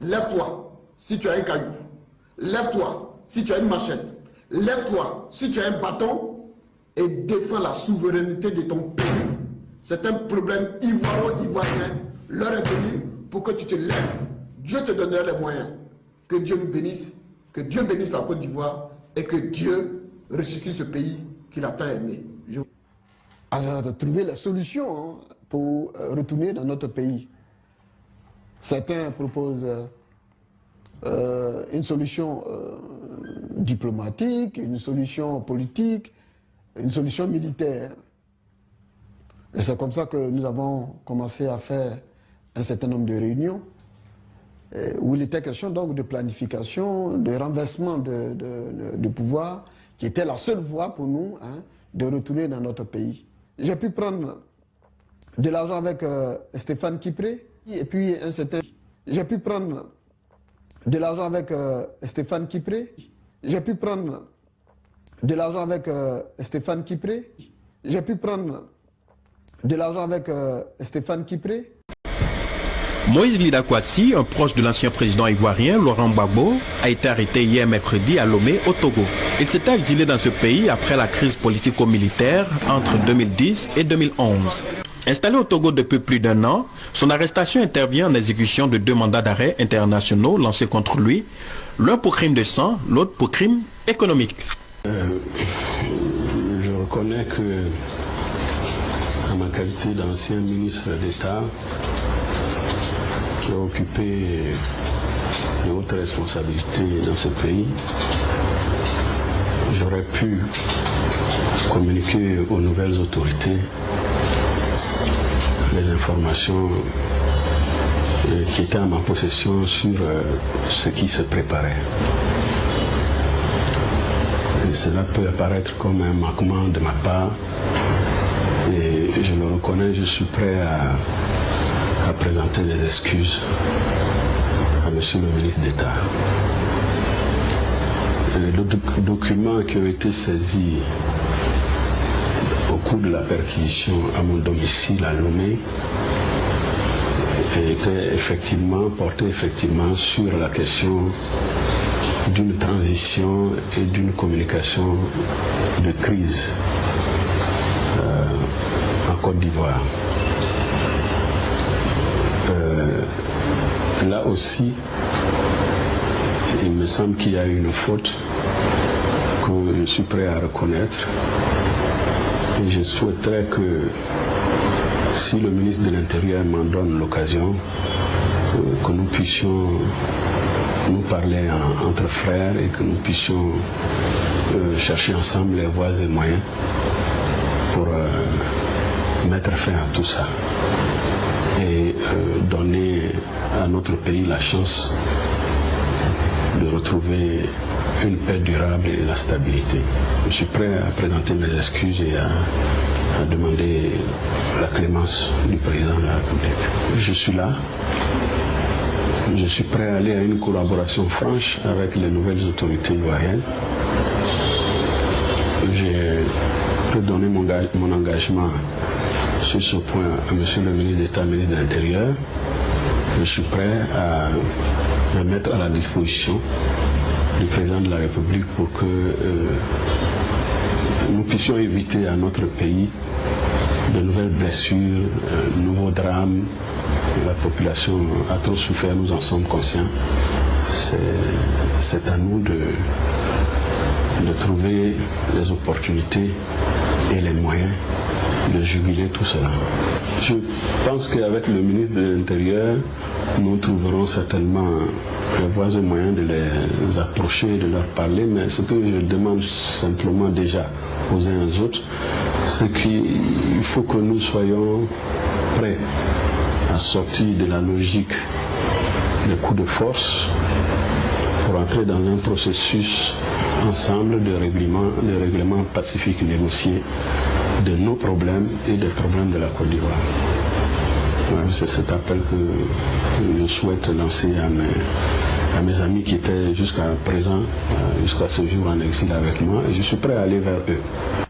Lève-toi si tu as un caillou. Lève-toi si tu as une machette. Lève-toi si tu as un bâton et défends la souveraineté de ton pays. C'est un problème ivoiro-ivoirien. L'heure est venue pour que tu te lèves. Dieu te donnera les moyens. Que Dieu nous bénisse. Que Dieu bénisse la Côte d'Ivoire et que Dieu ressuscite ce pays qu'il a tant aimé. Alors, de trouver la solution pour retourner dans notre pays. Certains proposent une solution diplomatique, une solution politique, une solution militaire. Et c'est comme ça que nous avons commencé à faire un certain nombre de réunions où il était question donc de planification, de renversement de pouvoir, qui était la seule voie pour nous de retourner dans notre pays. J'ai pu prendre de l'argent avec Stéphane Kipré, et puis un certain... J'ai pu prendre de l'argent avec Stéphane Kipré. J'ai pu prendre de l'argent avec Stéphane Kipré. J'ai pu prendre de l'argent avec Stéphane Kipré. Moïse Lida Kouassi, un proche de l'ancien président ivoirien Laurent Gbagbo, a été arrêté hier mercredi à Lomé, au Togo. Il s'était exilé dans ce pays après la crise politico-militaire entre 2010 et 2011. Installé au Togo depuis plus d'1 an, son arrestation intervient en exécution de 2 mandats d'arrêt internationaux lancés contre lui, l'un pour crime de sang, l'autre pour crime économique. Je reconnais que, en ma qualité d'ancien ministre d'État, qui a occupé de hautes responsabilités dans ce pays, j'aurais pu communiquer aux nouvelles autorités les informations qui étaient en ma possession sur ce qui se préparait. Et cela peut apparaître comme un manquement de ma part, et je le reconnais, je suis prêt à présenter des excuses à Monsieur le ministre d'État. Les documents qui ont été saisis au cours de la perquisition à mon domicile à Lomé étaient portés effectivement sur la question d'une transition et d'une communication de crise en Côte d'Ivoire. Là aussi, il me semble qu'il y a une faute que je suis prêt à reconnaître. Et je souhaiterais que, si le ministre de l'Intérieur m'en donne l'occasion, que nous puissions nous parler entre frères et que nous puissions chercher ensemble les voies et moyens pour mettre fin à tout ça et donner à notre pays la chance de retrouver une paix durable et la stabilité. Je suis prêt à présenter mes excuses et à demander la clémence du président de la République. Je suis là. Je suis prêt à aller à une collaboration franche avec les nouvelles autorités ivoiriennes. Je peux donner mon engagement sur ce point à Monsieur le ministre d'État, ministre de l'Intérieur. Je suis prêt à me mettre à la disposition du président de la République pour que nous puissions éviter à notre pays de nouvelles blessures, de nouveaux drames. La population a trop souffert, nous en sommes conscients. C'est à nous de trouver les opportunités et les moyens de juguler tout cela. Je pense qu'avec le ministre de l'Intérieur, nous trouverons certainement les voies et moyens de les approcher, de leur parler, mais ce que je demande simplement déjà aux uns et aux autres, c'est qu'il faut que nous soyons prêts à sortir de la logique des coups de force pour entrer dans un processus ensemble de règlement pacifique négocié de nos problèmes et des problèmes de la Côte d'Ivoire. C'est cet appel que je souhaite lancer à mes amis qui étaient jusqu'à présent, jusqu'à ce jour en exil avec moi, et je suis prêt à aller vers eux.